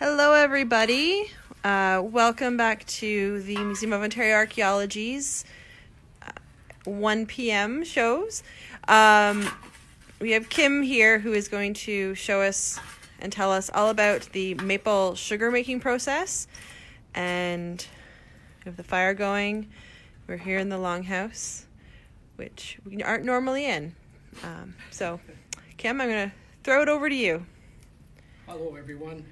Hello, everybody. Welcome back to the Museum of Ontario Archaeology's 1 p.m. shows. We have Kim here who is going to show us and tell us all about the maple sugar making process. And we have the fire going. We're here in the longhouse, which we aren't normally in. So, Kim, I'm going to throw it over to you. Hello, everyone.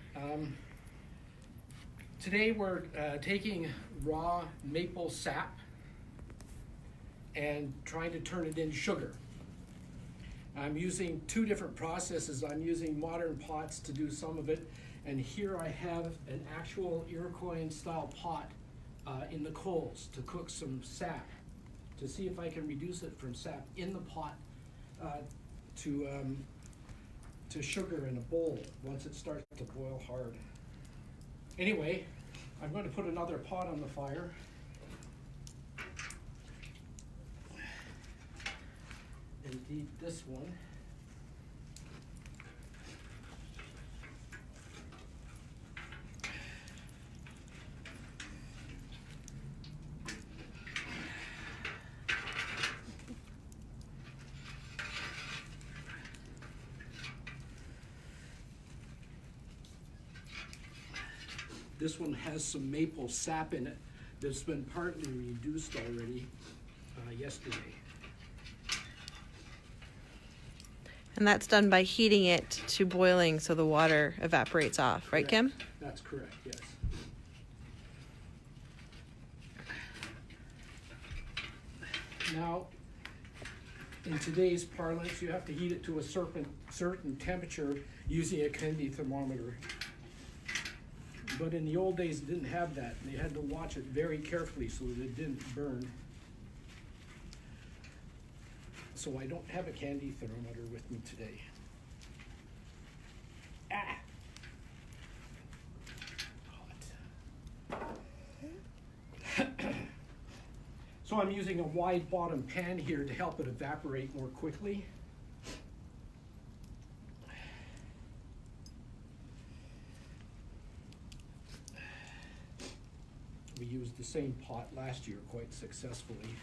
Today we're taking raw maple sap and trying to turn it into sugar. I'm using two different processes. I'm using modern pots to do some of it, and here I have an actual Iroquoian style pot in the coals to cook some sap, to see if I can reduce it from sap in the pot to sugar in a bowl once it starts to boil hard. Anyway, I'm going to put another pot on the fire. And heat this one. This one has some maple sap in it that's been partly reduced already yesterday. And that's done by heating it to boiling so the water evaporates off, right, Kim? That's correct, yes. Now, in today's parlance, you have to heat it to a certain temperature using a candy thermometer. But in the old days, it didn't have that. They had to watch it very carefully so that it didn't burn. So I don't have a candy thermometer with me today. Hot. So I'm using a wide bottom pan here to help it evaporate more quickly. We used the same pot last year quite successfully.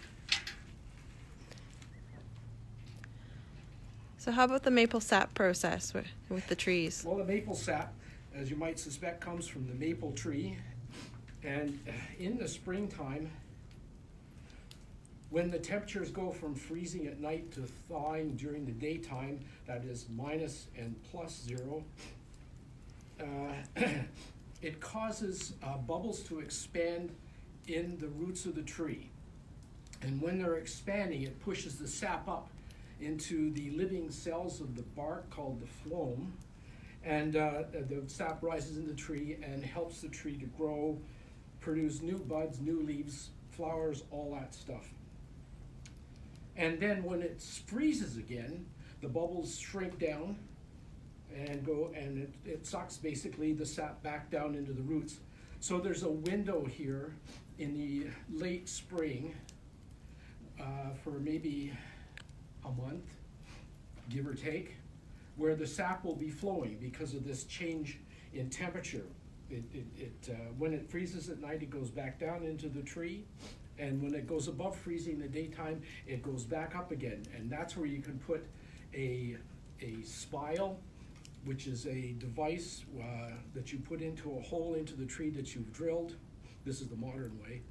So how about the maple sap process with the trees? Well, the maple sap, as you might suspect, comes from the maple tree. And in the springtime, when the temperatures go from freezing at night to thawing during the daytime, that is minus and plus 0, it causes bubbles to expand in the roots of the tree. And when they're expanding, it pushes the sap up into the living cells of the bark called the phloem. And the sap rises in the tree and helps the tree to grow, produce new buds, new leaves, flowers, all that stuff. And then when it freezes again, the bubbles shrink down and go, and it sucks basically the sap back down into the roots. So there's a window here in the late spring for maybe a month, give or take, where the sap will be flowing because of this change in temperature. When it freezes at night, it goes back down into the tree, and when it goes above freezing in the daytime, it goes back up again. And that's where you can put a spile, which is a device that you put into a hole into the tree that you've drilled. This is the modern way.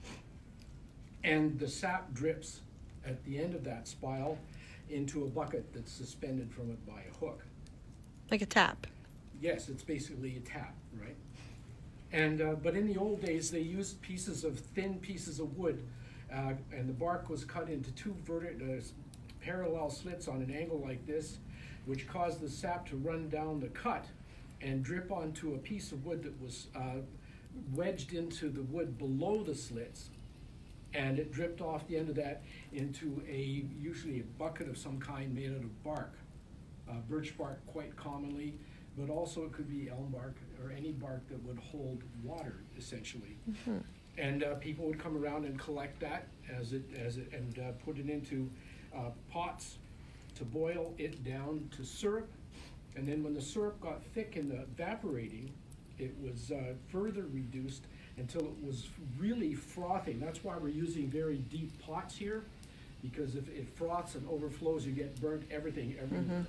And the sap drips at the end of that spile into a bucket that's suspended from it by a hook. Like a tap. Yes, it's basically a tap, right? And but in the old days, they used thin pieces of wood, and the bark was cut into two parallel slits on an angle like this, which caused the sap to run down the cut and drip onto a piece of wood that was wedged into the wood below the slits, and it dripped off the end of that into usually a bucket of some kind made out of bark, birch bark quite commonly, but also it could be elm bark or any bark that would hold water essentially. Mm-hmm. And people would come around and collect that and put it into pots to boil it down to syrup. And then when the syrup got thick and evaporating, it was further reduced until it was really frothing. That's why we're using very deep pots here, because if it froths and overflows, you get burnt everything everywhere.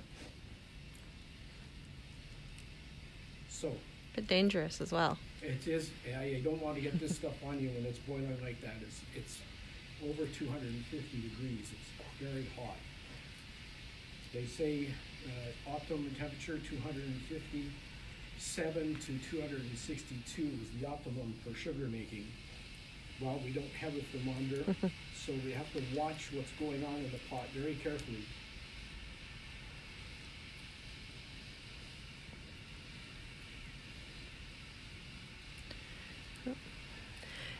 So But dangerous as well. it is. You don't want to get this stuff on you when it's boiling like that. It's over 250 degrees. It's very hot. They say optimum temperature 257 to 262 is the optimum for sugar making. Well, we don't have a thermometer, so we have to watch what's going on in the pot very carefully.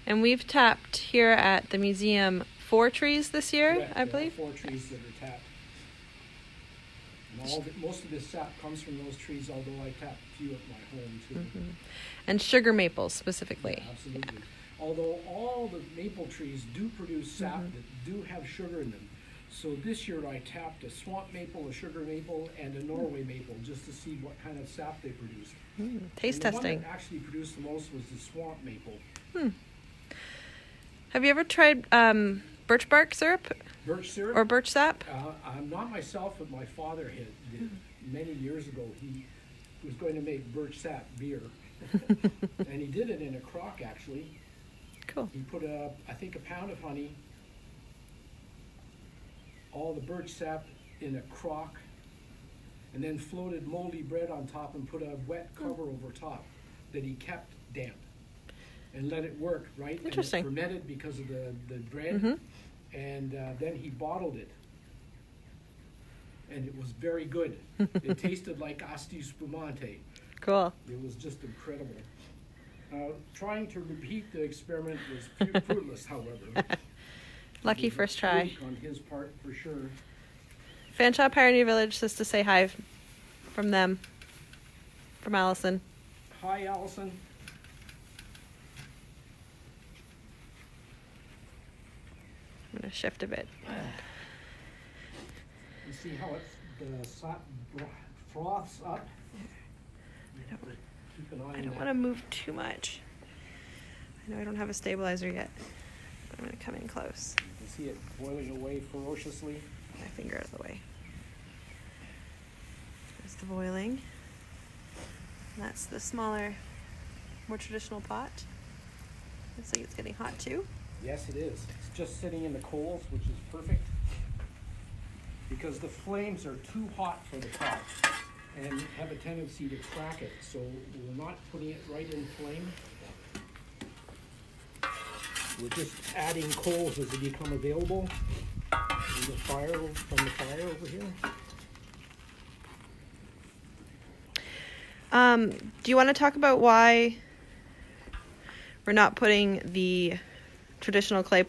And we've tapped here at the museum 4 trees this year, Correct, I there are believe. 4 trees that are tapped. And most of the sap comes from those trees, although I tap a few at my home too. And sugar maples specifically. Yeah, absolutely. Although all the maple trees do produce sap that do have sugar in them. So this year I tapped a swamp maple, a sugar maple, and a Norway maple just to see what kind of sap they produced. Taste And the testing. one that actually produced the most was the swamp maple. Have you ever tried birch bark syrup Birch syrup? or birch sap? I'm not myself, but my father did many years ago. He was going to make birch sap beer. And he did it in a crock, actually. Cool. He put I think a pound of honey, all the birch sap in a crock, and then floated moldy bread on top and put a wet cover over top that he kept damp and let it work, right? Interesting. And it fermented because of the bread, and then he bottled it. And it was very good. It tasted like Asti Spumante. Cool. It was just incredible. Trying to repeat the experiment was fruitless, however. Lucky It was first a try. fluke on his part, for sure. Fanshawe Pioneer Village says to say hi from them, from Allison. Hi, Allison. I'm going to shift a bit. You see how the sap froths up? Keep an eye I on don't that. want to move too much. I know I don't have a stabilizer yet, but I'm going to come in close. You can see it boiling away ferociously. My finger out of the way. There's the boiling. And that's the smaller, more traditional pot. Looks like it's getting hot too. Yes, it is. It's just sitting in the coals, which is perfect, because the flames are too hot for the pot and have a tendency to crack it. So we're not putting it right in flame. We're just adding coals as they become available from the fire over here. Do you want to talk about why we're not putting the traditional clay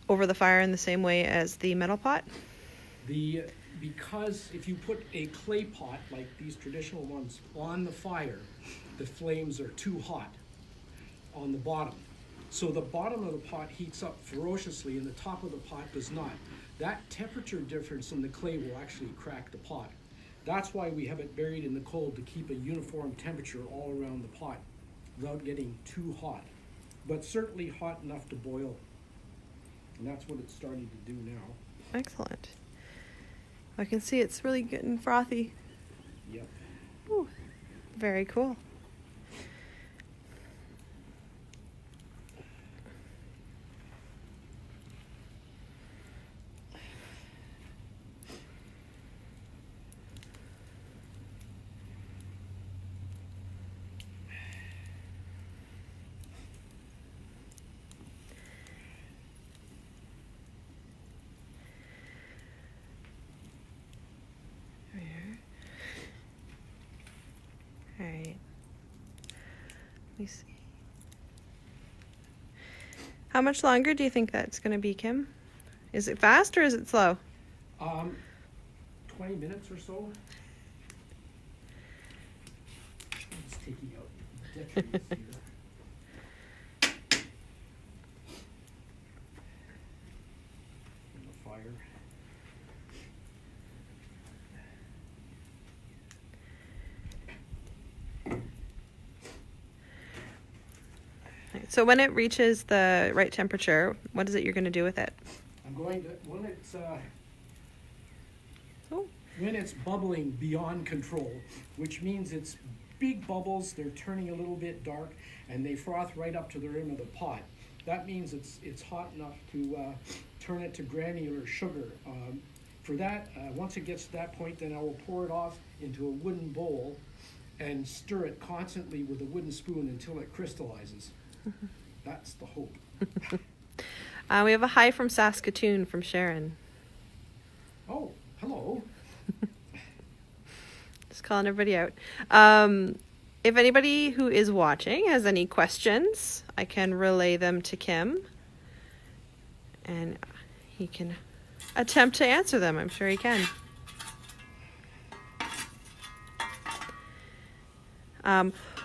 over the fire in the same way as the metal pot? Because if you put a clay pot like these traditional ones on the fire, the flames are too hot on the bottom. So the bottom of the pot heats up ferociously and the top of the pot does not. That temperature difference in the clay will actually crack the pot. That's why we have it buried in the cold, to keep a uniform temperature all around the pot without getting too hot, but certainly hot enough to boil. And that's what it's starting to do now. Excellent. I can see it's really getting frothy. Yep. Ooh, very cool. All right. Let me see. How much longer do you think that's going to be, Kim? Is it fast or is it slow? 20 minutes or so. Just taking out the trees here. From the fire. So when it reaches the right temperature, what is it you're going to do with it? I'm going to, when it's bubbling beyond control, which means it's big bubbles, they're turning a little bit dark, and they froth right up to the rim of the pot. That means it's hot enough to turn it to granular sugar. For that, once it gets to that point, then I will pour it off into a wooden bowl and stir it constantly with a wooden spoon until it crystallizes. That's the hope. We have a hi from Saskatoon from Sharon. Oh, hello. Just calling everybody out. If anybody who is watching has any questions, I can relay them to Kim. And he can attempt to answer them. I'm sure he can.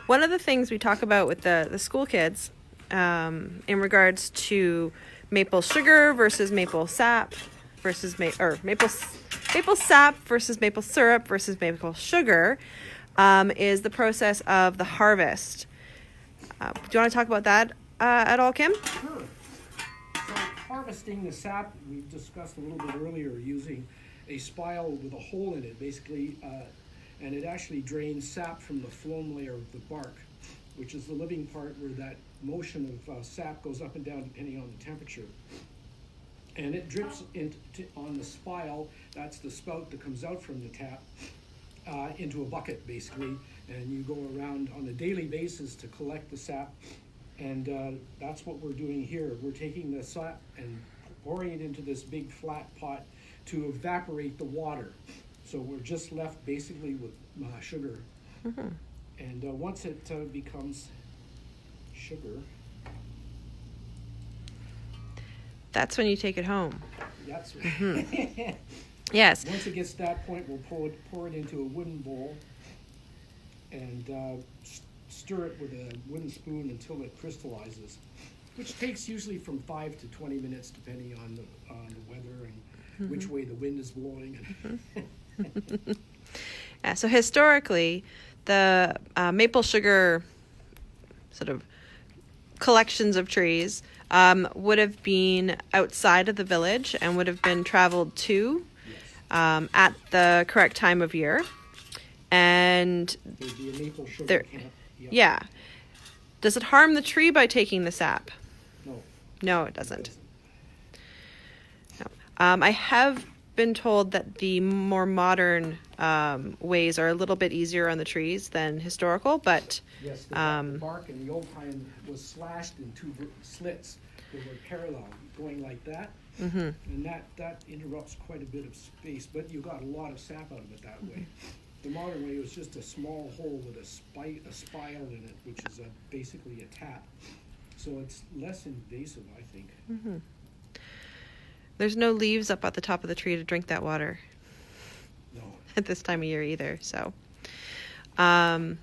One of the things we talk about with the school kids in regards to maple sugar versus maple sap versus maple sap versus maple syrup versus maple sugar is the process of the harvest. Do you want to talk about that at all, Kim? Sure. So harvesting the sap, we discussed a little bit earlier, using a spile with a hole in it, basically, and it actually drains sap from the phloem layer of the bark, which is the living part where that motion of sap goes up and down depending on the temperature. And it drips on the spile, that's the spout that comes out from the tap, into a bucket basically, and you go around on a daily basis to collect the sap, and that's what we're doing here. We're taking the sap and pouring it into this big flat pot to evaporate the water. So we're just left basically with sugar. Mm-hmm. And once it becomes sugar, that's when you take it home. That's right. Mm-hmm. Yes. Once it gets to that point, we'll pour it into a wooden bowl and stir it with a wooden spoon until it crystallizes, which takes usually from 5 to 20 minutes depending on the weather and which way the wind is blowing. Yeah, so historically, the maple sugar sort of collections of trees would have been outside of the village and would have been traveled to at the correct time of year. And there'd be a maple sugar camp. Yep. Yeah. Does it harm the tree by taking the sap? No. No, it doesn't. No. I have been told that the more modern ways are a little bit easier on the trees than historical, but yes, the bark in the old time was slashed in two slits that were parallel, going like that, and that interrupts quite a bit of space, but you got a lot of sap out of it that way. The modern way was just a small hole with a spile in it, which is basically a tap, so it's less invasive, I think. Mm-hmm. There's no leaves up at the top of the tree to drink that water. No. At this time of year either, so. I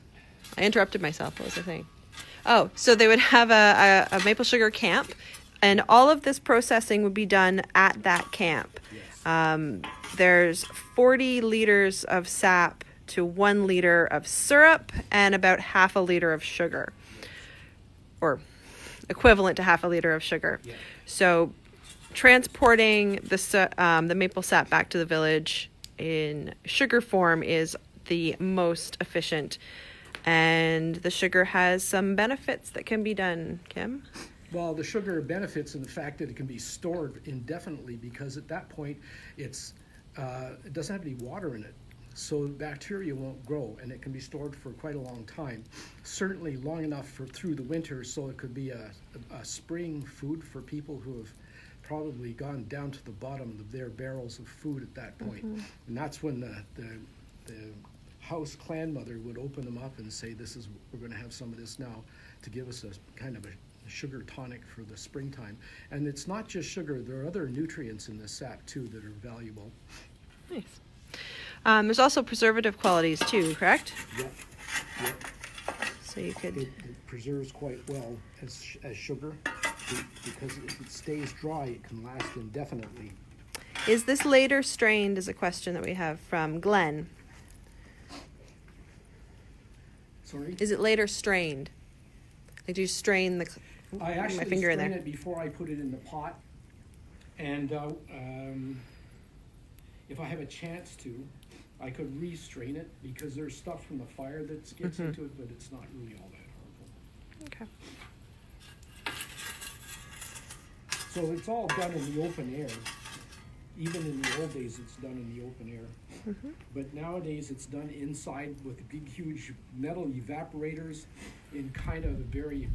interrupted myself. What was the thing? Oh, so they would have a maple sugar camp, and all of this processing would be done at that camp. Yes. There's 40 liters of sap to 1 liter of syrup and about half a liter of sugar, or equivalent to half a liter of sugar. Yeah. So transporting the maple sap back to the village in sugar form is the most efficient, and the sugar has some benefits that can be done. Kim? Well, the sugar benefits in the fact that it can be stored indefinitely, because at that point it doesn't have any water in it, so bacteria won't grow, and it can be stored for quite a long time, certainly long enough through the winter, so it could be a spring food for people who have probably gone down to the bottom of their barrels of food at that point. And that's when the house clan mother would open them up and say, we're going to have some of this now to give us a kind of a sugar tonic for the springtime. And it's not just sugar, there are other nutrients in the sap too that are valuable. Nice. There's also preservative qualities too, correct? Yep. So you could... It preserves quite well as sugar, because if it stays dry, it can last indefinitely. Is this later strained is a question that we have from Glenn. Sorry? Is it later strained? Like, do you strain I actually my finger in strain there. it before I put it in the pot, and if I have a chance to, I could re-strain it because there's stuff from the fire that gets into it, but it's not really all that harmful. Okay. So it's all done in the open air. Even in the old days, it's done in the open air. But nowadays, it's done inside with big, huge metal evaporators in kind of a very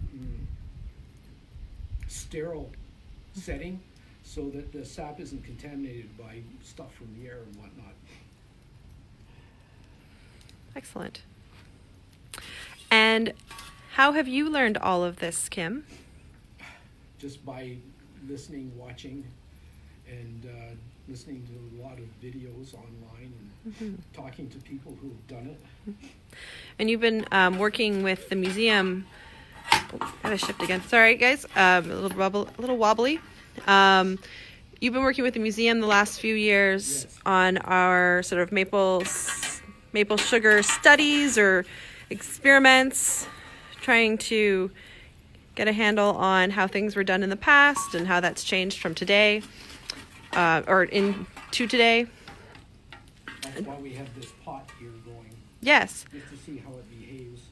sterile setting, so that the sap isn't contaminated by stuff from the air and whatnot. Excellent. And how have you learned all of this, Kim? Just by listening, watching, and listening to a lot of videos online and talking to people who have done it. And you've been working with the museum. Oh, gotta shift again. Sorry, guys. A little wobbly. You've been working with the museum the last few years Yes. on our sort of maple sugar studies or experiments, trying to get a handle on how things were done in the past and how that's changed from today, or into today. That's why we have this pot here going, Yes. just to see how it behaves.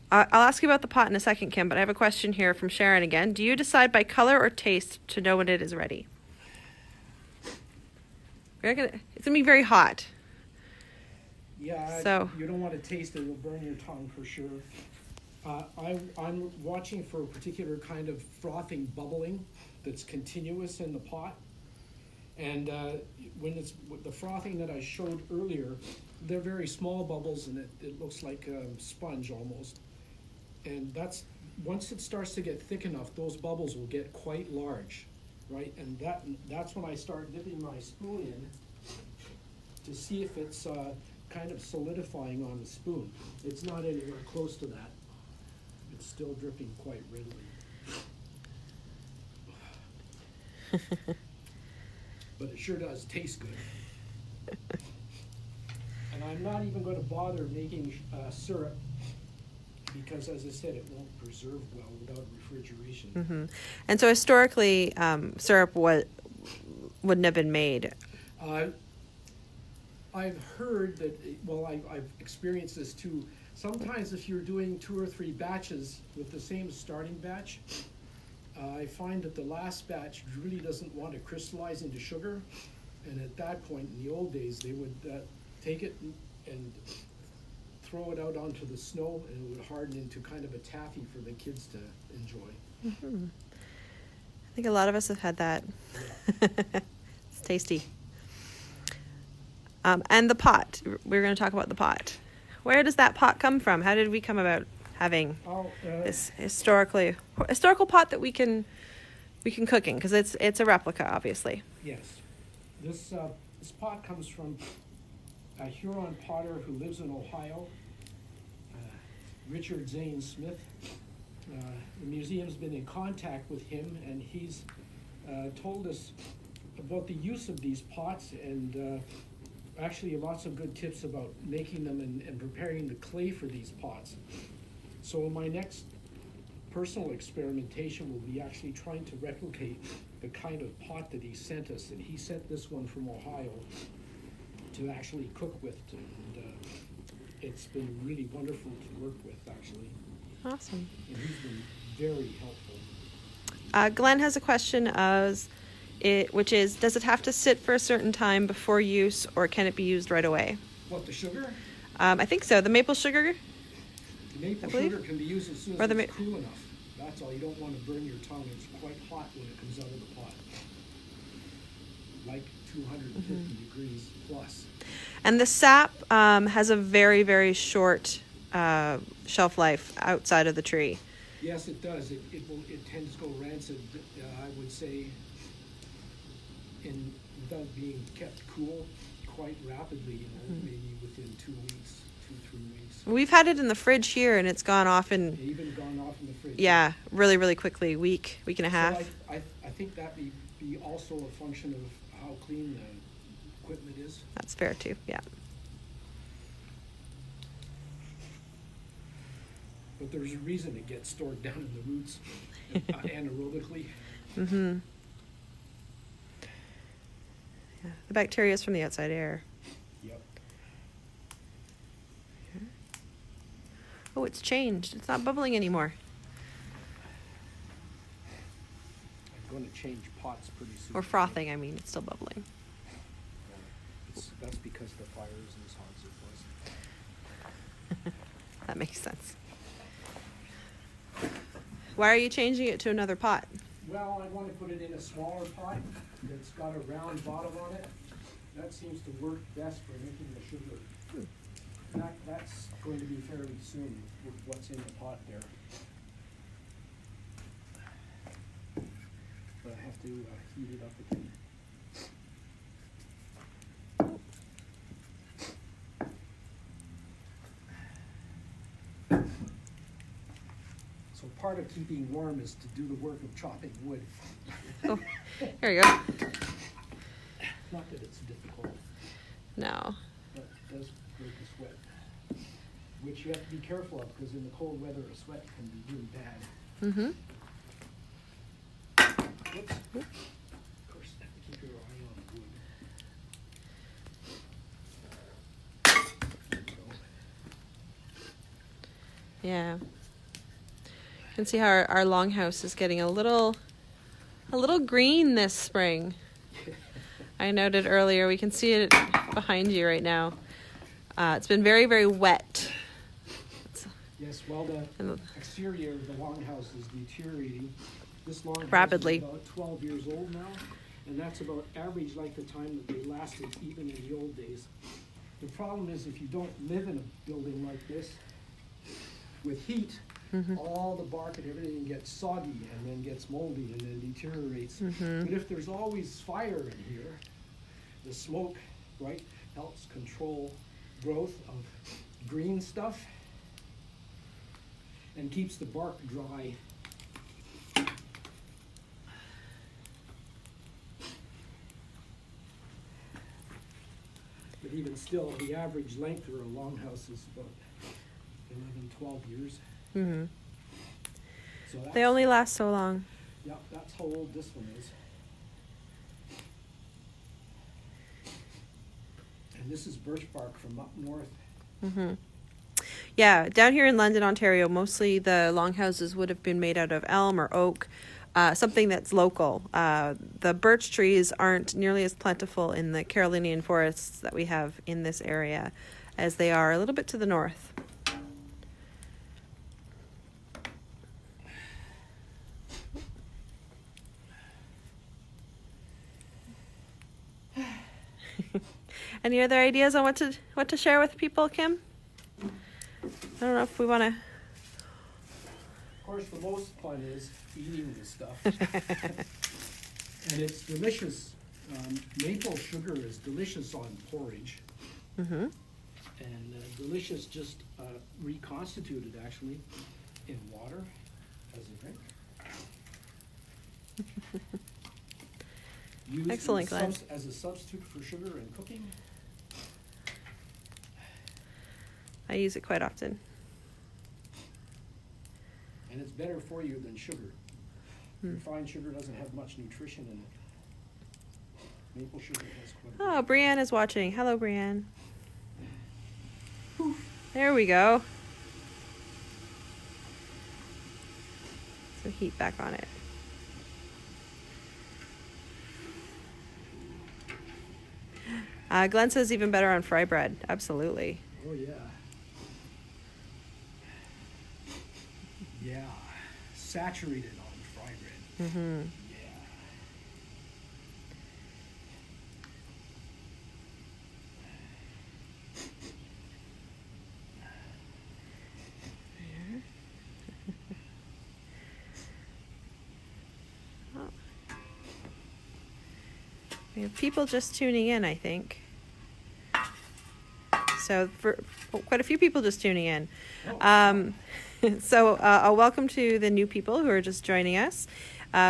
I'll ask you about the pot in a second, Kim, but I have a question here from Sharon again. Do you decide by color or taste to know when it is ready? It's going to be very hot. Yeah, So- you don't want to taste it, it'll burn your tongue for sure. I'm watching for a particular kind of frothing bubbling that's continuous in the pot. And when it's the frothing that I showed earlier, they're very small bubbles, and it looks like a sponge almost. And once it starts to get thick enough, those bubbles will get quite large, right? And that's when I start dipping my spoon in to see if it's kind of solidifying on the spoon. It's not anywhere close to that. It's still dripping quite readily. But it sure does taste good. And I'm not even going to bother making syrup because, as I said, it won't preserve well without refrigeration. And so historically, syrup wouldn't have been made. I've heard that, well, I've experienced this too. Sometimes if you're doing 2 or 3 batches with the same starting batch, I find that the last batch really doesn't want to crystallize into sugar. And at that point, in the old days, they would take it and throw it out onto the snow, and it would harden into kind of a taffy for the kids to enjoy. I think a lot of us have had that. It's tasty. And the pot. We're going to talk about the pot. Where does that pot come from? How did we come about having this historical pot that we can cook in? Because it's a replica, obviously. Yes. This pot comes from a Huron potter who lives in Ohio, Richard Zane Smith. The museum's been in contact with him, and he's told us about the use of these pots, and actually lots of good tips about making them and preparing the clay for these pots. So my next personal experimentation will be actually trying to replicate the kind of pot that he sent us, and he sent this one from Ohio to actually cook with, and it's been really wonderful to work with, actually. Awesome. And he's been very helpful. Glenn has a question which is, does it have to sit for a certain time before use, or can it be used right away? What, the sugar? I think so. The maple sugar? The maple I believe. sugar can be used as soon Or as the it's cool enough. That's all. You don't want to burn your tongue. It's quite hot when it comes out of the pot. Like 250 degrees plus. And the sap has a very, very short shelf life outside of the tree. Yes, it does. It tends to go rancid, I would say, without being kept cool quite rapidly, maybe within 2 weeks, 2-3 weeks. We've had it in the fridge here, and it's gone off in, Even gone off in the fridge. yeah, really, really quickly, week and a half. So I think that may be also a function of how clean the equipment is. That's fair too, yeah. but there's a reason it gets stored down in the roots anaerobically. Mm-hmm. Yeah. The bacteria is from the outside air. Yep. Oh, it's changed. It's not bubbling anymore. I'm going to change pots pretty soon. Or frothing, I mean. It's still bubbling. That's because the fire isn't as hot as it was. That makes sense. Why are you changing it to another pot? Well, I want to put it in a smaller pot that's got a round bottom on it. That seems to work best for making the sugar. That's going to be fairly soon with what's in the pot there. But I have to heat it up again. So part of keeping warm is to do the work of chopping wood. Oh, there you go. Not that it's difficult, No. but it does make a sweat, which you have to be careful of because in the cold weather, a sweat can be really bad. Mm-hmm. Whoops. Of course, you have to keep your eye on the wood. There you go. Yeah. You can see how our longhouse is getting a little green this spring. I noted earlier, we can see it behind you right now. It's been very, very wet. Yes, well, the exterior of the longhouse is deteriorating. This longhouse Rapidly. is about 12 years old now, and that's about average like the time that they lasted even in the old days. The problem is if you don't live in a building like this, with heat, all the bark and everything gets soggy and then gets moldy and then deteriorates. But if there's always fire in here, the smoke, right, helps control growth of green stuff and keeps the bark dry. But even still, the average length for a longhouse is about 11, 12 years. Mm-hmm. So They only last so long. Yeah, that's how old this one is. And this is birch bark from up north. Mm-hmm. Yeah, down here in London, Ontario, mostly the longhouses would have been made out of elm or oak, something that's local. The birch trees aren't nearly as plentiful in the Carolinian forests that we have in this area as they are a little bit to the north. Any other ideas on what to share with people, Kim? I don't know if we want to. Of course, the most fun is eating this stuff. And it's delicious. Maple sugar is delicious on porridge. Mm-hmm. And delicious just reconstituted, actually, in water as a drink. Used Excellent, Glenn. as a substitute for sugar in cooking. I use it quite often. And it's better for you than sugar. Refined sugar doesn't have much nutrition in it. Maple sugar has quite a bit. Oh, Brienne is watching. Hello, Brienne. There we go. So heat back on it. Glenn says even better on fry bread. Absolutely. Oh, yeah. Yeah. Saturated on fry bread. Mm-hmm. Yeah. We have people just tuning in, I think. So for quite a few people just tuning in. So welcome to the new people who are just joining us.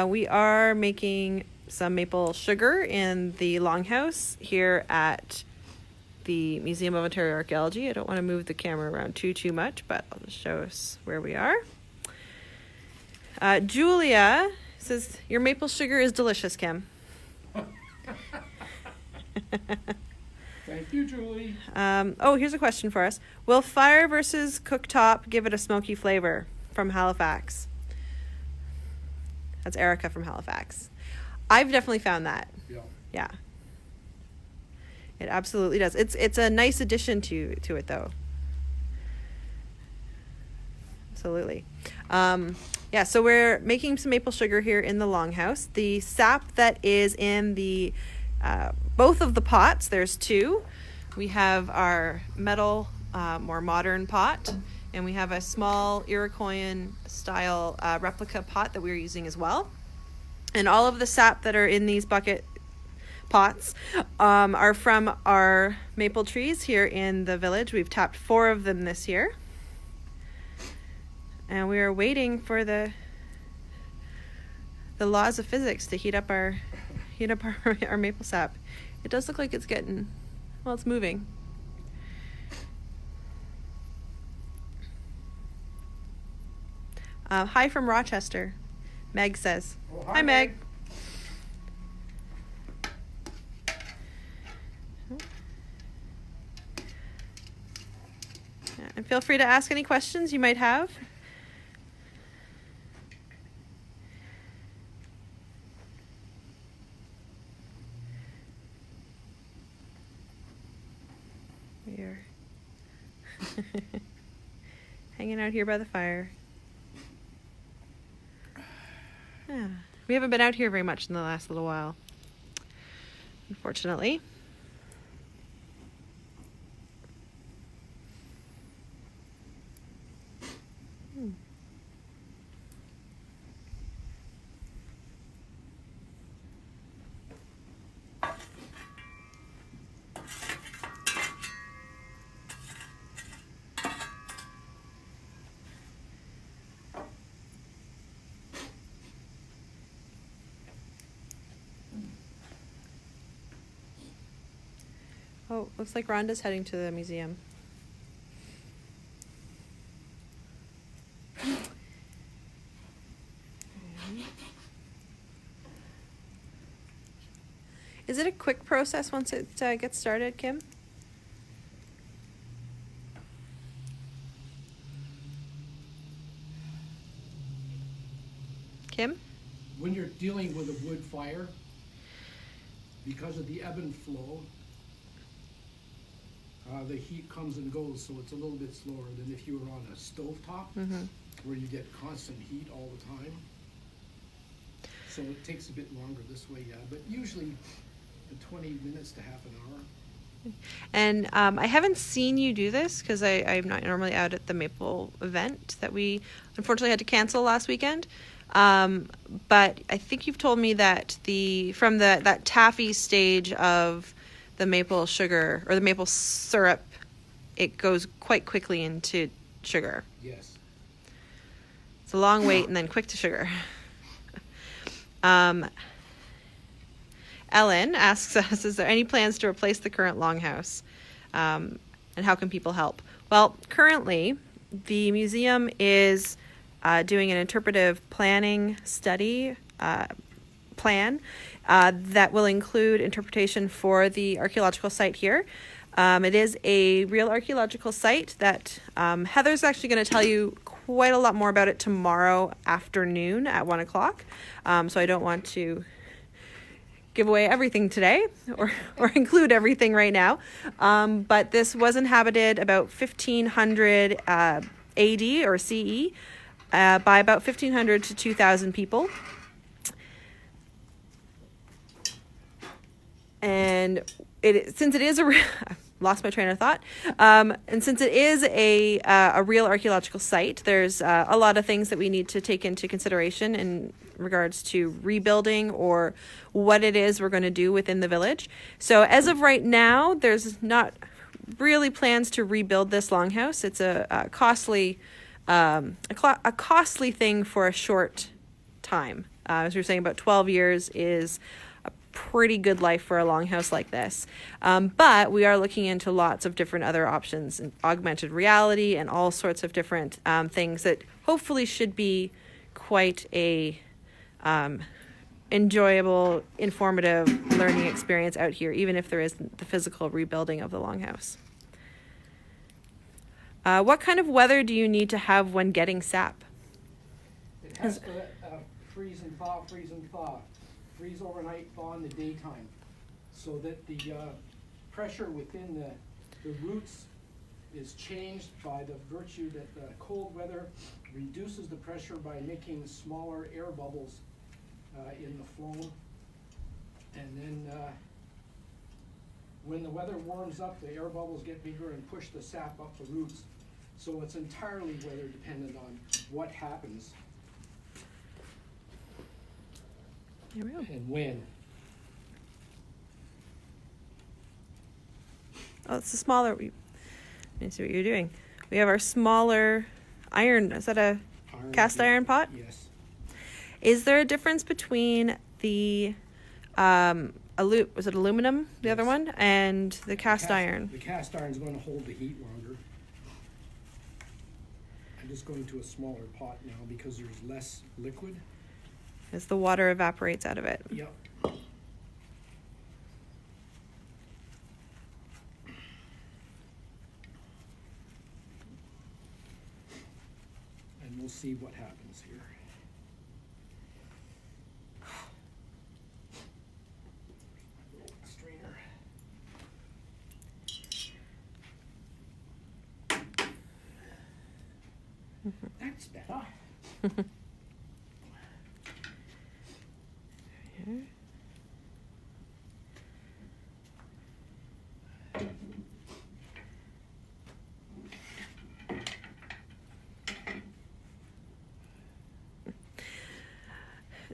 We are making some maple sugar in the longhouse here at the Museum of Ontario Archaeology. I don't want to move the camera around too much, but I'll just show us where we are. Julia says, your maple sugar is delicious, Kim. Thank you, Julie. Here's a question for us. Will fire versus cooktop give it a smoky flavor? From Halifax. That's Erica from Halifax. I've definitely found that. Yeah. Yeah. It absolutely does. It's a nice addition to it, though. Absolutely. So we're making some maple sugar here in the longhouse. The sap that is in the both of the pots, there's two. We have our metal, more modern pot, and we have a small Iroquoian style replica pot that we're using as well. And all of the sap that are in these bucket pots are from our maple trees here in the village. We've tapped 4 of them this year. And we are waiting for the laws of physics to heat up our maple sap. It does look like it's it's moving. Hi from Rochester, Meg says. Oh, hi, Meg. And feel free to ask any questions you might have. We're hanging out here by the fire. Yeah. We haven't been out here very much in the last little while, unfortunately. Oh, looks like Rhonda's heading to the museum. Is it a quick process once it gets started, Kim? Kim? When you're dealing with a wood fire, because of the ebb and flow, the heat comes and goes, so it's a little bit slower than if you were on a stovetop, where you get constant heat all the time. So it takes a bit longer this way, yeah, but usually 20 minutes to half an hour. And I haven't seen you do this because I'm not normally out at the maple event that we unfortunately had to cancel last weekend. But I think you've told me that from that taffy stage of the maple sugar or the maple syrup, it goes quite quickly into sugar. Yes. It's a long wait and then quick to sugar. Ellen asks us, is there any plans to replace the current longhouse? And how can people help? Well, currently, the museum is doing an interpretive planning study plan that will include interpretation for the archaeological site here. It is a real archaeological site that Heather's actually going to tell you quite a lot more about it tomorrow afternoon at 1 o'clock. So I don't want to give away everything today or include everything right now. But this was inhabited about 1500 AD or CE by about 1500 to 2000 people. And since it is lost my train of thought. And since it is a real archaeological site, there's a lot of things that we need to take into consideration in regards to rebuilding or what it is we're going to do within the village. So as of right now, there's not really plans to rebuild this longhouse. It's a costly costly thing for a short time. As we were saying, about 12 years is pretty good life for a longhouse like this. But we are looking into lots of different other options, and augmented reality and all sorts of different things that hopefully should be quite a enjoyable, informative learning experience out here, even if there isn't the physical rebuilding of the longhouse. What kind of weather do you need to have when getting sap? It has to freeze and thaw, freeze and thaw. Freeze overnight, thaw in the daytime, so that the pressure within the roots is changed by the virtue that the cold weather reduces the pressure by making smaller air bubbles in the phloem. And then when the weather warms up, the air bubbles get bigger and push the sap up the roots. So it's entirely weather dependent on what happens. There we go. And when. Oh, it's a smaller. Let me see what you're doing. We have our smaller iron. Is that a cast iron pot? Yes. Is there a difference between the was it aluminum, the other one, and the cast iron? The cast iron is going to hold the heat longer. I'm just going to a smaller pot now because there's less liquid. As the water evaporates out of it. Yep. And we'll see what happens here. Strainer. That's better.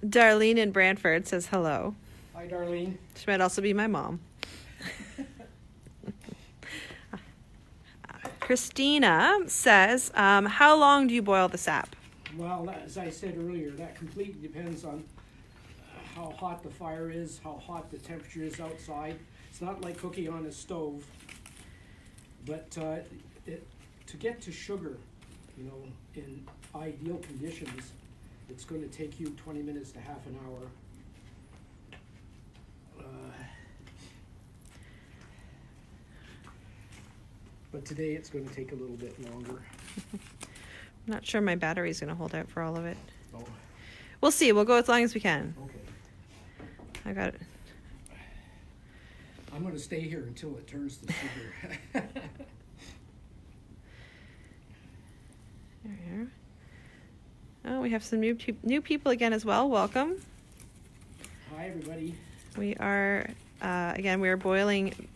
Darlene in Brantford says hello. Hi, Darlene. She might also be my mom. Christina says, how long do you boil the sap? Well, as I said earlier, that completely depends on how hot the fire is, how hot the temperature is outside. It's not like cooking on a stove, but to get to sugar, in ideal conditions, it's going to take you 20 minutes to half an hour. But today it's going to take a little bit longer. I'm not sure my battery's going to hold out for all of it. Oh, We'll see. We'll go as long as we can. okay. I got it. I'm going to stay here until it turns to sugar. There we are. Oh, we have some new people again as well. Welcome. Hi, everybody. We are, again, we are boiling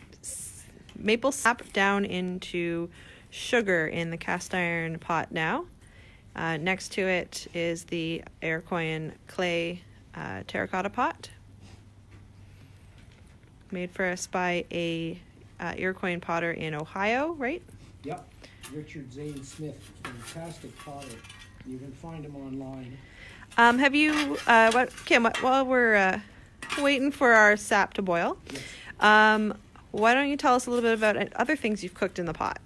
maple sap down into sugar in the cast iron pot now. Next to it is the Iroquoian clay terracotta pot, made for us by a Iroquoian potter in Ohio, right? Yep, Richard Zane Smith, fantastic potter. You can find him online. Have you, Kim, while we're waiting for our sap to boil, Yes. Why don't you tell us a little bit about other things you've cooked in the pot?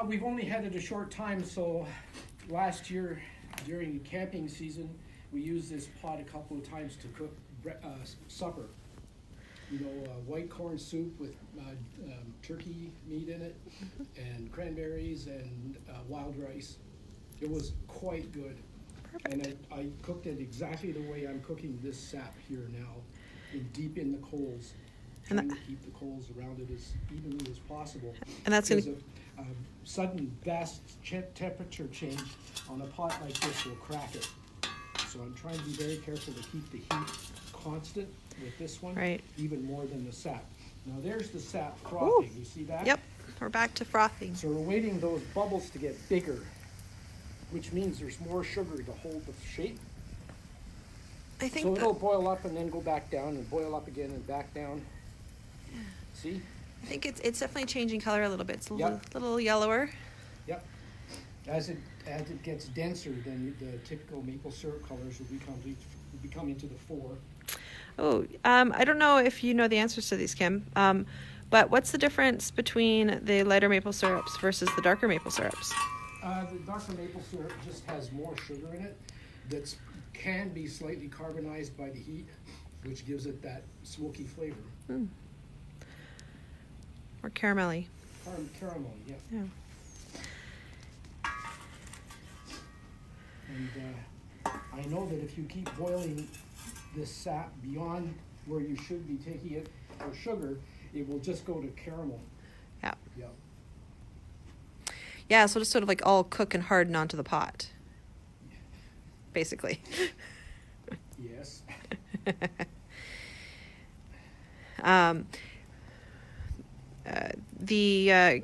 We've only had it a short time, so last year during camping season, we used this pot a couple of times to cook supper. White corn soup with turkey meat in it, and cranberries and wild rice. It was quite good. Perfect. And I cooked it exactly the way I'm cooking this sap here now, deep in the coals. And Trying to keep the coals around it as evenly as possible. And that's going Because a sudden vast temperature change on a pot like this will crack it. So I'm trying to be very careful to keep the heat constant with this one, Right. even more than the sap. Now there's the sap frothing. You see that? Yep, we're back to frothing. So we're waiting those bubbles to get bigger, which means there's more sugar to hold the shape. I think So it'll boil up and then go back down and boil up again and back down. See? I think it's definitely changing color a little bit. It's a Yep. little yellower. Yep. As it gets denser, then the typical maple syrup colors will become into the fore. Oh, I don't know if you know the answers to these, Kim. But what's the difference between the lighter maple syrups versus the darker maple syrups? The darker maple syrup just has more sugar in it that can be slightly carbonized by the heat, which gives it that smoky flavor. Or caramelly. Caramel, yeah. Yeah. And I know that if you keep boiling this sap beyond where you should be taking it for sugar, it will just go to caramel. Yeah. Yep. Yeah, so just sort of like all cook and harden onto the pot, basically. Yes.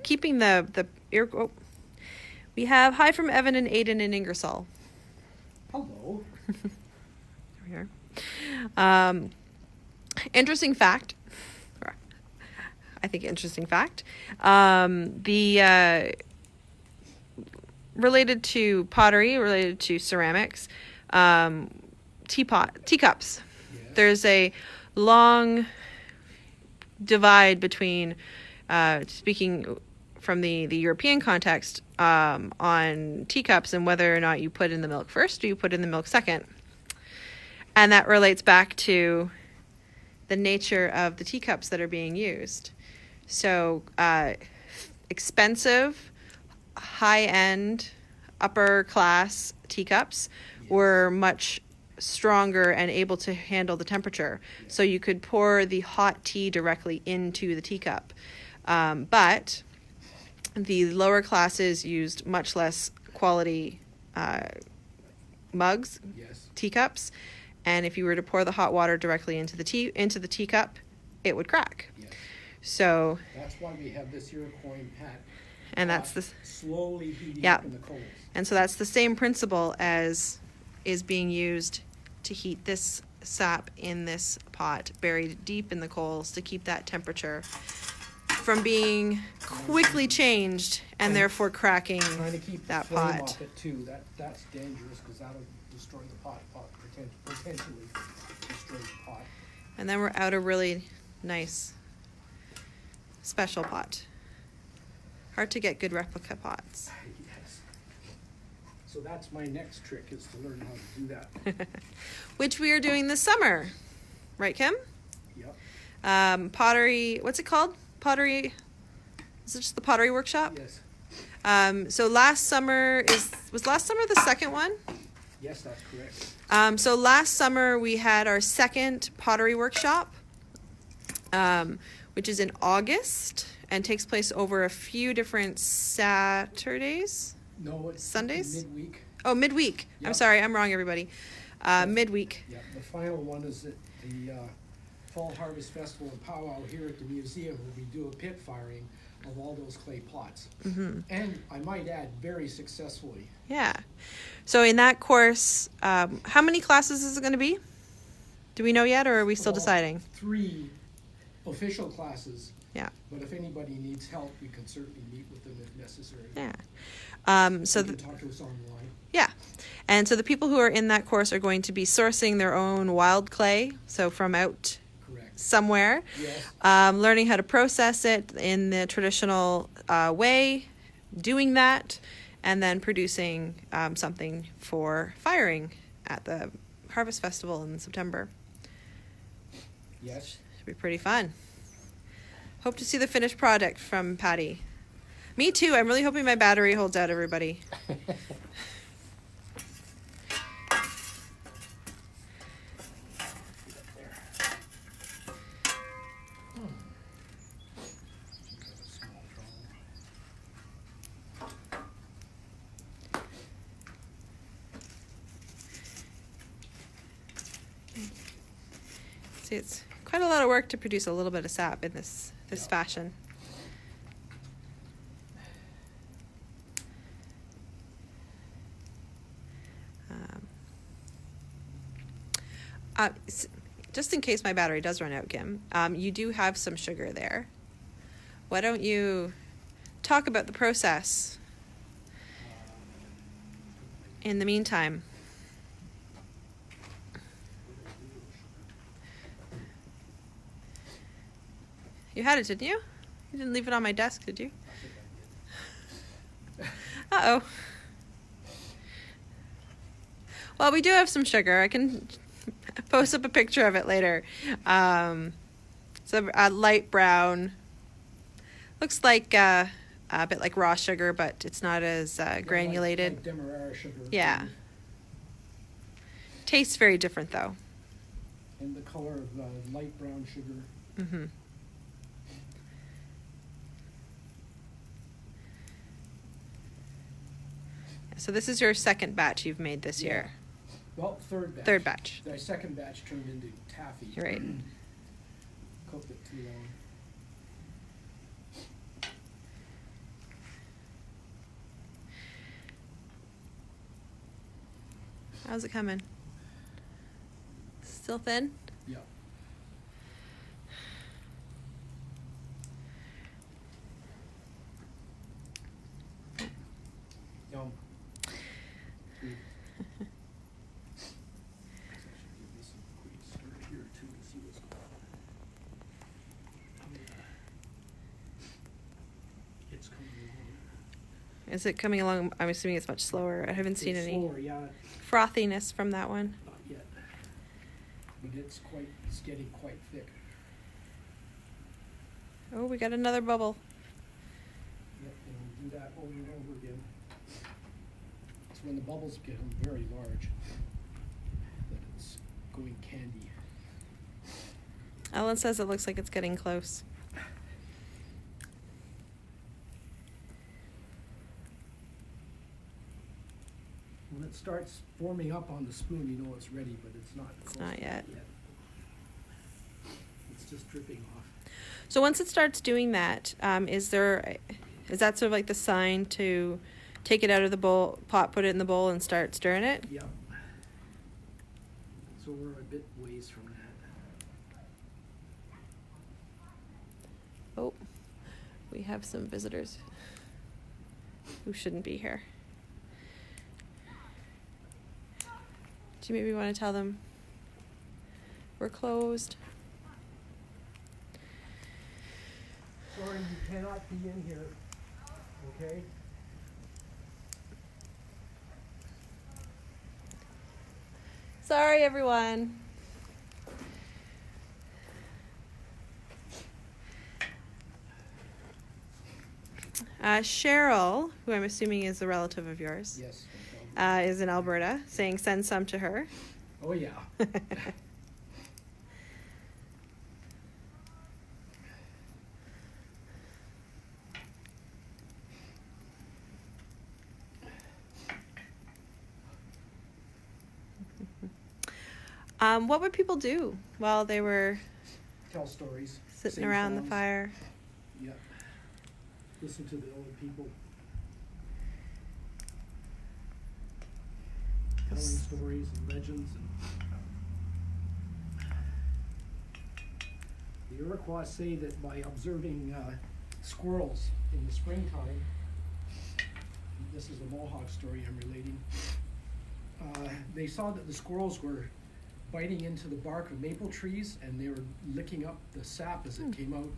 Keeping the oh, we have hi from Evan and Aiden in Ingersoll. Hello. There we are. Interesting fact. I think interesting fact. Related to pottery, related to ceramics, teacups. Yes. There's a long divide between, speaking from the European context, on teacups and whether or not you put in the milk first or you put in the milk second. And that relates back to the nature of the teacups that are being used. So expensive, high-end, upper-class teacups were much stronger and able to handle the temperature. So you could pour the hot tea directly into the teacup. But the lower classes used much less quality mugs, Yes. teacups, and if you were to pour the hot water directly into the teacup, it would crack. Yes. So That's why we have this Iroquoian pat. And that's the slowly heating Yeah. up in the coals. and so that's the same principle as is being used to heat this sap in this pot, buried deep in the coals to keep that temperature from being quickly changed and therefore cracking Trying to keep that the flame pot. off it too. That's dangerous because that'll destroy the pot. Potentially destroy the pot. And then we're out a really nice special pot. Hard to get good replica pots. Yes. So that's my next trick, is to learn how to do that. Which we are doing this summer. Right, Kim? Yep. Pottery, what's it called? Pottery, is it just the pottery workshop? Yes. So last summer was last summer the second one? Yes, that's correct. So last summer we had our second pottery workshop, which is in August and takes place over a few different Saturdays. No, it's Sundays? midweek. Oh, midweek. I'm Yep. sorry, I'm wrong, everybody. Midweek. Yeah, the final one is at the Fall Harvest Festival and Powwow here at the museum, where we do a pit firing of all those clay pots. Mm-hmm. And I might add, very successfully. Yeah. So in that course, how many classes is it going to be? Do we know yet, or are we still Well, deciding? 3 official classes. Yeah. But if anybody needs help, we can certainly meet with them if necessary. Yeah. So you can talk to us online. Yeah. And so the people who are in that course are going to be sourcing their own wild clay, so from out Correct. somewhere, Yes. learning how to process it in the traditional way, doing that, and then producing something for firing at the Harvest Festival in September. Yes. Should be pretty fun. Hope to see the finished product from Patty. Me too. I'm really hoping my battery holds out, everybody. See, it's quite a lot of work to produce a little bit of sap in this fashion. Just in case my battery does run out, Kim, you do have some sugar there. Why don't you talk about the process in the meantime? had it, didn't you? You didn't leave it on my desk, did you? I think Uh-oh. Well, we do have some sugar. I can post up a picture of it later. It's a light brown. Looks like a bit like raw sugar, but it's not as granulated. Like Demerara sugar. Yeah. Tastes very different, though. And the color of light brown sugar. Mm-hmm. So this is your second batch you've made this year. Well, third batch. Third batch. The second batch turned into taffy. Right. Cooked it too long. How's it coming? Still thin? Yeah. Yum. Good. Give me some quick stir here too to see what's going on. It's coming along. Is it coming along? I'm assuming it's much slower. I haven't seen It's any slower, yeah. frothiness from that one. Not yet. But it's getting quite thick. Oh, we got another bubble. Yep, and we'll do that over and over again. It's when the bubbles get very large that it's going candy. Ellen says it looks like it's getting close. When it starts forming up on the spoon, you know it's ready, but it's not. It's close not to yet. it It's just dripping off. So once it starts doing that, is that sort of like the sign to take it out of the pot, put it in the bowl, and start stirring it? Yeah. So we're a bit ways from that. Oh, we have some visitors who shouldn't be here. Do you maybe want to tell them we're closed? Sorry, you cannot be in here, okay? Sorry, everyone. Cheryl, who I'm assuming is a relative of yours, Yes. is in Alberta, saying send some to her. Oh, yeah. What would people do while they were Tell stories. sitting sing around the songs. fire? Yeah. Listen to the old people. Telling stories and legends. The Iroquois say that by observing squirrels in the springtime, this is a Mohawk story I'm relating, they saw that the squirrels were biting into the bark of maple trees and they were licking up the sap as it came out.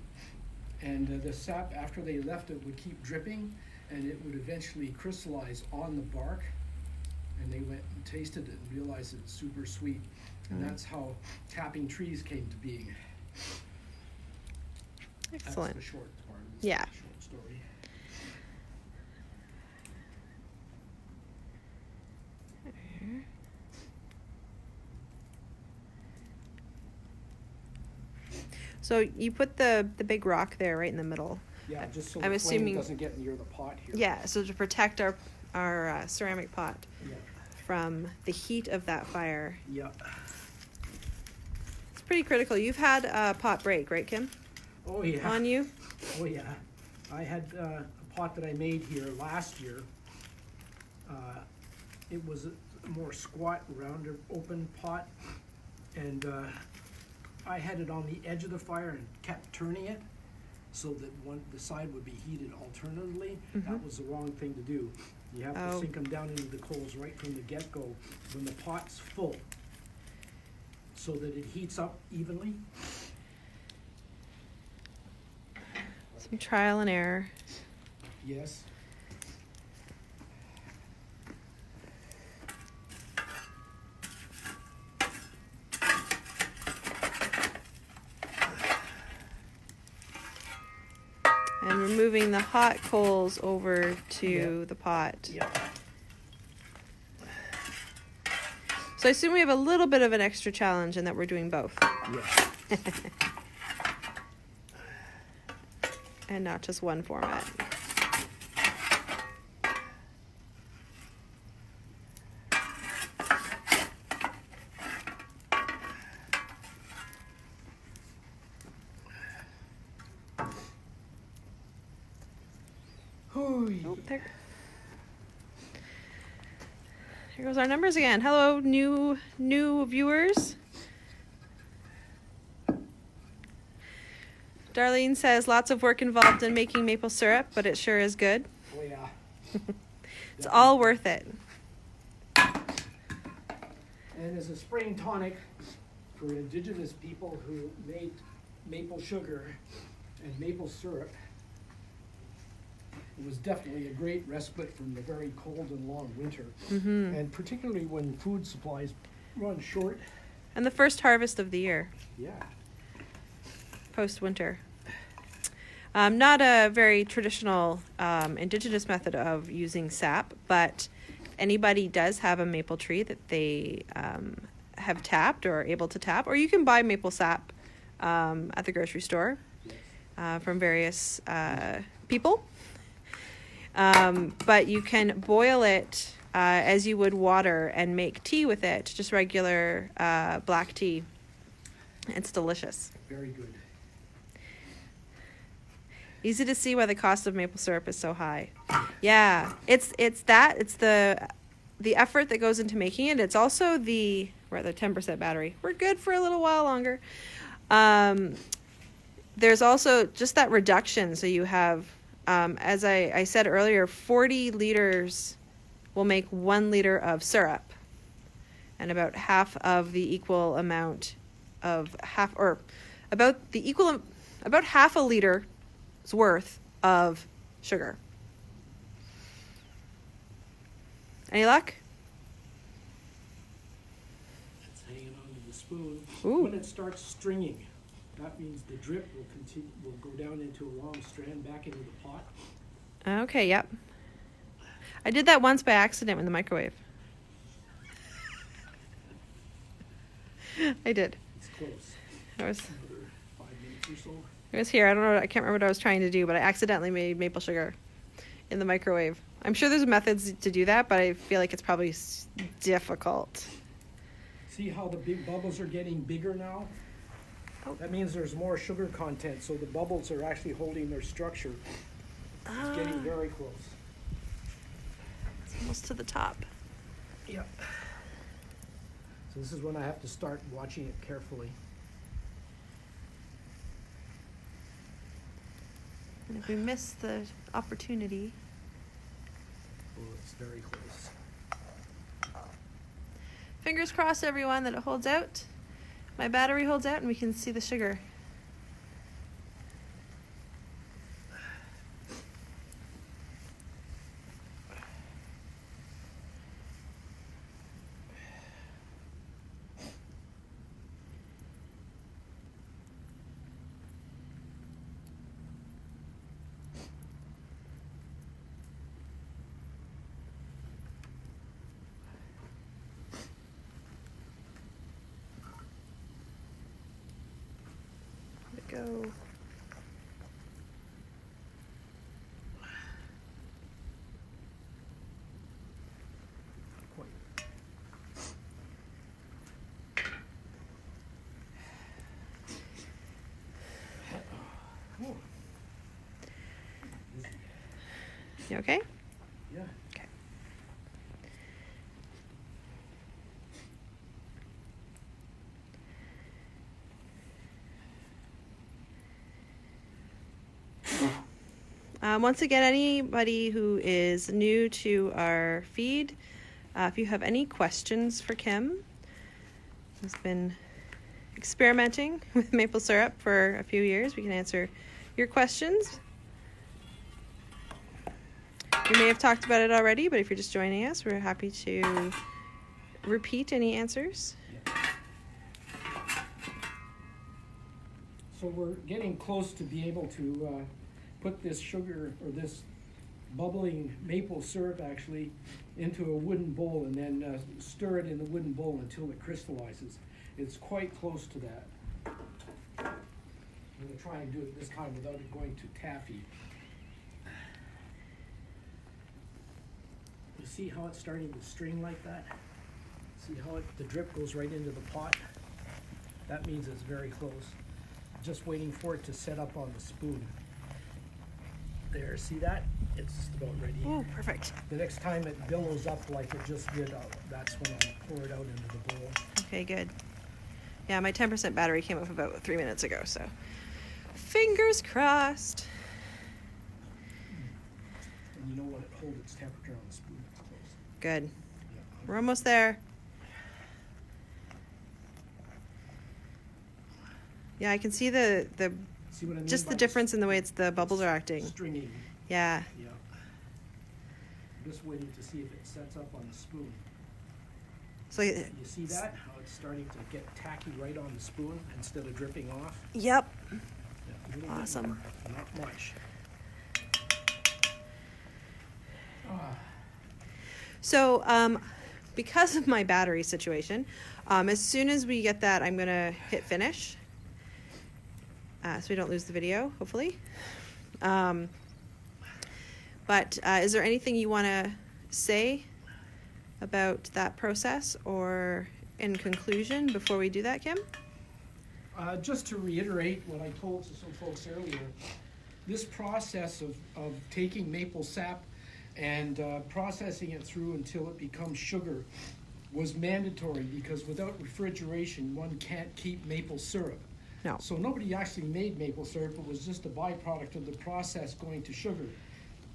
And the sap, after they left it, would keep dripping and it would eventually crystallize on the bark. And they went and tasted it and realized it's super sweet. And that's how tapping trees came to being. Excellent. That's the short part of this Yeah. short story. So you put the big rock there right in the middle. Yeah, just so I'm the assuming- flame doesn't get near the pot here. Yeah, so to protect our ceramic pot Yeah. from the heat of that fire. Yeah. It's pretty critical. You've had a pot break, right, Kim? Oh, yeah. On you? Oh, yeah. I had a pot that I made here last year. It was a more squat, rounder, open pot. And I had it on the edge of the fire and kept turning it so that the side would be heated alternately. That was the wrong thing to do. You have to Oh. sink them down into the coals right from the get-go when the pot's full so that it heats up evenly. Some trial and error. Yes. And we're moving the hot coals over to the pot. Yeah. So I assume we have a little bit of an extra challenge in that we're doing both. Yeah. And not just one format. Oh, there goes our numbers again. Hello, new viewers. Darlene says lots of work involved in making maple syrup, but it sure is good. Oh yeah. It's all worth it. And as a spring tonic for indigenous people who made maple sugar and maple syrup, it was definitely a great respite from the very cold and long winter. Mm-hmm. And particularly when food supplies run short. And the first harvest of the year, Yeah. post-winter. Not a very traditional indigenous method of using sap, but if anybody does have a maple tree that they have tapped or are able to tap, or you can buy maple sap at the grocery store from various people. But you can boil it as you would water and make tea with it, just regular black tea. It's delicious. Very good. Easy to see why the cost of maple syrup is so high. Yeah, it's the effort that goes into making it. It's also we're at the 10% battery. We're good for a little while longer. There's also just that reduction. So you have, as I said earlier, 40 liters will make 1 liter of syrup, and about half of the equal amount of about half a liter's worth of sugar. Any luck? It's hanging onto the spoon. Ooh. When it starts stringing, that means the drip will go down into a long strand back into the pot. Okay, yep. I did that once by accident in the microwave. I did. It's close. I was Another 5 minutes or so. It was here. I don't know. I can't remember what I was trying to do, but I accidentally made maple sugar in the microwave. I'm sure there's methods to do that, but I feel like it's probably difficult. See how the big bubbles are getting bigger now? Oh. That means there's more sugar content, so the bubbles are actually holding their structure. It's getting very close. It's almost to the top. Yep. So this is when I have to start watching it carefully. And if we miss the opportunity. Oh, it's very close. Fingers crossed, everyone, that it holds out. My battery holds out and we can see the sugar. Go. Quite. Oh. You okay? Yeah. Okay. Once again, anybody who is new to our feed, if you have any questions for Kim, who's been experimenting with maple syrup for a few years, we can answer your questions. We may have talked about it already, but if you're just joining us, we're happy to repeat any answers. So we're getting close to be able to put this sugar, or this bubbling maple syrup actually, into a wooden bowl and then stir it in the wooden bowl until it crystallizes. It's quite close to that. I'm going to try and do it this time without it going to taffy. You see how it's starting to string like that? See how the drip goes right into the pot? That means it's very close. Just waiting for it to set up on the spoon. There, see that? It's just about ready. Oh, perfect. The next time it billows up like it just did, that's when I'll pour it out into the bowl. Okay, good. Yeah, my 10% battery came up about 3 minutes ago, so fingers crossed. And you know what? It holds its temperature on the spoon. It's close. Good. Yeah. We're almost there. Yeah, I can see the See what I mean just by the difference in the way the bubbles are acting. Stringing. Yeah. Yeah. I'm just waiting to see if it sets up on the spoon. So You see that? How it's starting to get tacky right on the spoon instead of dripping off? yep. Yeah, a little bit Awesome. more, not much. So because of my battery situation, as soon as we get that, I'm gonna hit finish. So we don't lose the video, hopefully. But is there anything you want to say about that process or in conclusion before we do that, Kim? Just to reiterate what I told some folks earlier, this process of taking maple sap and processing it through until it becomes sugar was mandatory, because without refrigeration one can't keep maple syrup. No. So nobody actually made maple syrup. It was just a byproduct of the process going to sugar.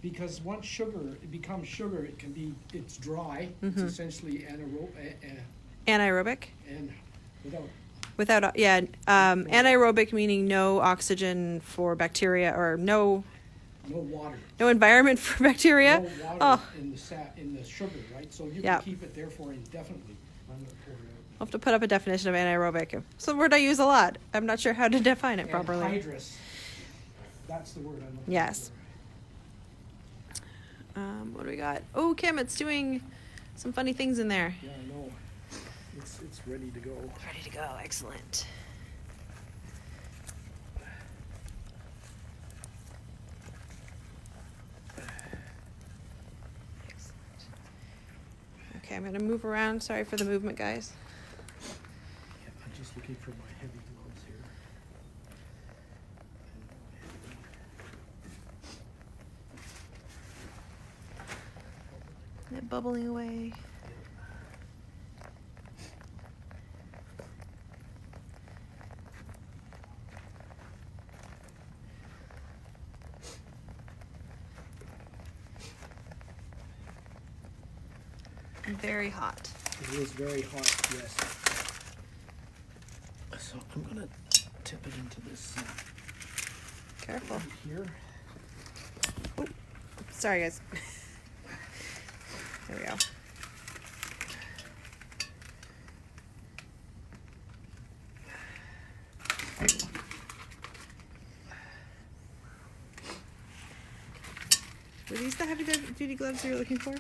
Because once it becomes sugar, it's dry. Mm-hmm. It's essentially Anaerobic? and Without, yeah, anaerobic meaning no oxygen for bacteria, or no water. no environment for bacteria. No water Oh, in the sugar, right? So you Yeah. can keep it there for indefinitely. I'm gonna pour it out. I'll have to put up a definition of anaerobic. It's a word I use a lot. I'm not sure how to define it properly. Anhydrous. That's the word I'm looking Yes. for. What do we got? Oh, Kim, it's doing some funny things in there. Yeah, I know. It's ready to go. Ready to go. Excellent. Okay, I'm going to move around. Sorry for the movement, guys. Yeah, I'm just looking for my heavy gloves here. Is it bubbling away? Very hot. It is very hot, yes. So I'm gonna tip it into this Careful. right here. Oh, sorry, guys. There we go. Were these the heavy duty gloves you were looking for?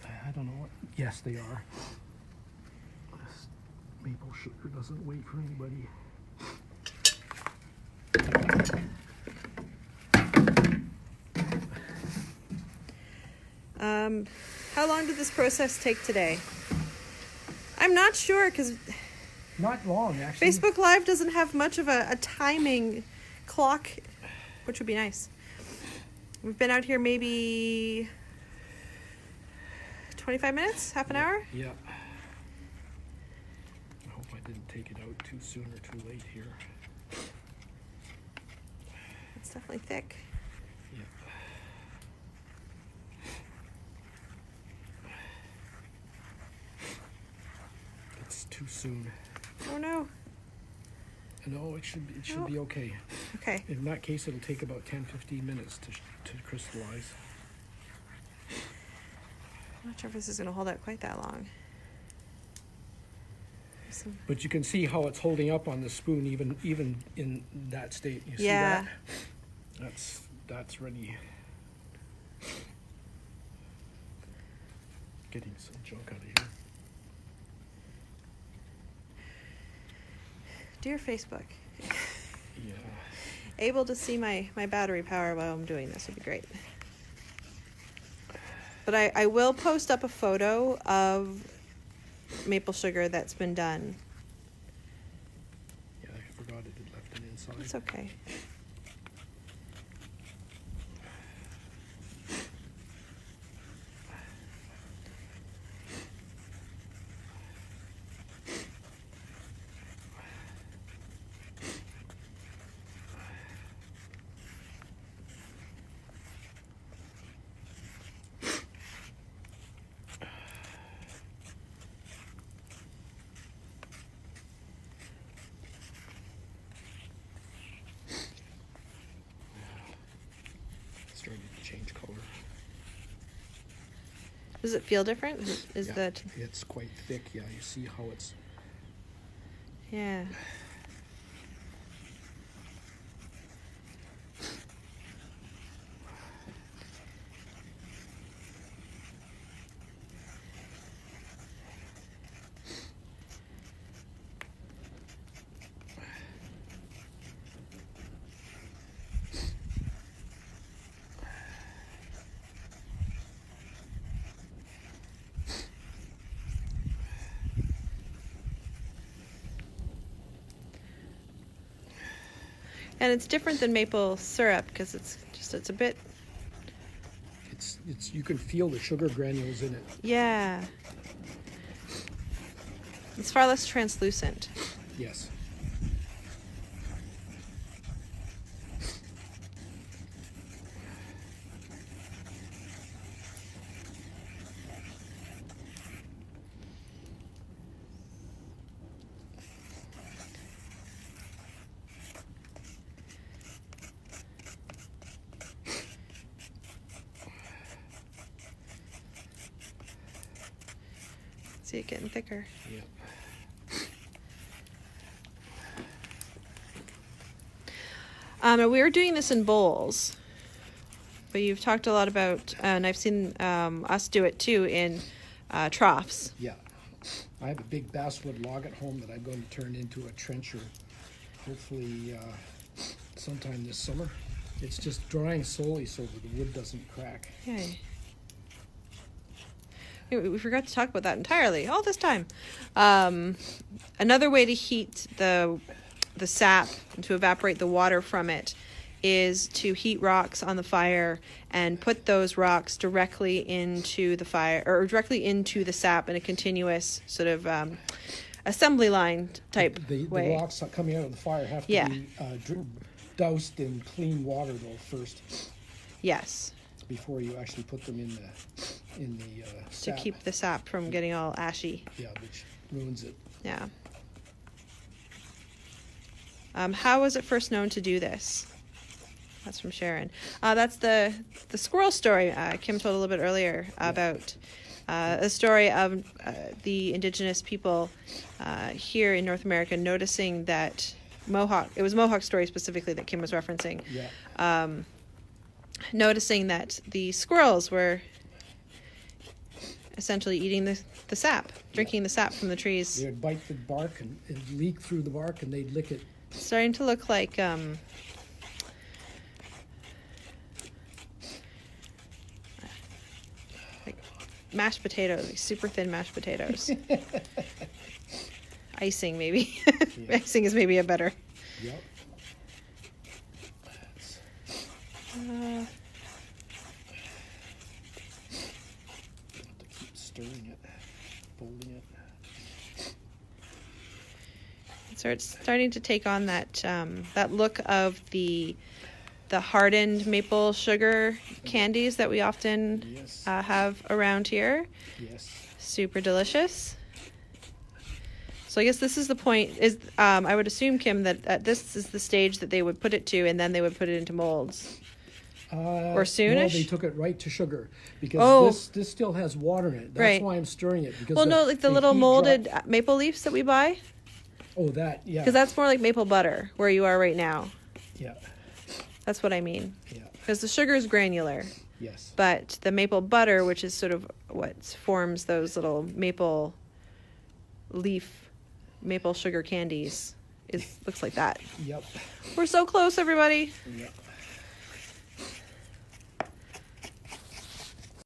I don't know what. Yes, they are. This maple sugar doesn't wait for anybody. How long did this process take today? I'm not sure, because Not long, actually. Facebook Live doesn't have much of a timing clock, which would be nice. We've been out here maybe 25 minutes, half an hour. Yeah. I hope I didn't take it out too soon or too late here. It's definitely thick. Yeah. It's too soon. Oh no. No, it should be okay. Okay. In that case, it'll take about 10-15 minutes to crystallize. I'm not sure if this is going to hold out quite that long. But you can see how it's holding up on the spoon, even in that state. You see Yeah. that? That's ready. Getting some junk out of here. Dear Facebook. Yeah. Able to see my battery power while I'm doing this would be great. But I will post up a photo of maple sugar that's been done. Yeah, I forgot it had left it inside. It's okay. Starting to change color. Does it feel different? Is Yeah, that... it's quite thick. Yeah, you see how it's... Yeah. And it's different than maple syrup because it's a bit... It's you can feel the sugar granules in it. Yeah. It's far less translucent. Yes. See it getting thicker. Yep. We were doing this in bowls, but you've talked a lot about, and I've seen us do it too, in troughs. Yeah. I have a big basswood log at home that I'm going to turn into a trencher, hopefully sometime this summer. It's just drying slowly so that the wood doesn't crack. Yay. We forgot to talk about that entirely all this time. Another way to heat the sap and to evaporate the water from it is to heat rocks on the fire and put those rocks directly into the fire or directly into the sap in a continuous sort of assembly line type way. The rocks coming out of the fire have to be doused in clean water though first. Yes. Before you actually put them in the sap. To keep the sap from getting all ashy. Yeah, which ruins it. Yeah. How was it first known to do this? That's from Sharon. That's the squirrel story Kim told a little bit earlier about a story of the indigenous people here in North America noticing that it was Mohawk story specifically that Kim was referencing. Yeah. Noticing that the squirrels were essentially eating the sap, drinking the sap from the trees. They would bite the bark and it'd leak through the bark and they'd lick it. Starting to look like mashed potatoes, like super thin mashed potatoes. Icing, maybe. Yeah. Icing is maybe a better. Yep. Uh, Have to keep stirring it, folding it. so it's starting to take on that look of the hardened maple sugar candies that we often Yes. have around here. Yes. Super delicious. So I guess this is the point. I would assume, Kim, that this is the stage that they would put it to, and then they would put it into molds. Or No, soonish? they took it right to sugar because Oh. this still has water in it. That's Right. why I'm stirring it. Because Well, no, like the little heat molded dropped- maple leaves that we buy, Oh, that, yeah. because that's more like maple butter where you are right now. Yeah, That's what I mean. yeah, Because the sugar is granular, yes. but the maple butter, which is sort of what forms those little maple sugar candies, looks like that. Yep, We're so close, everybody. yep.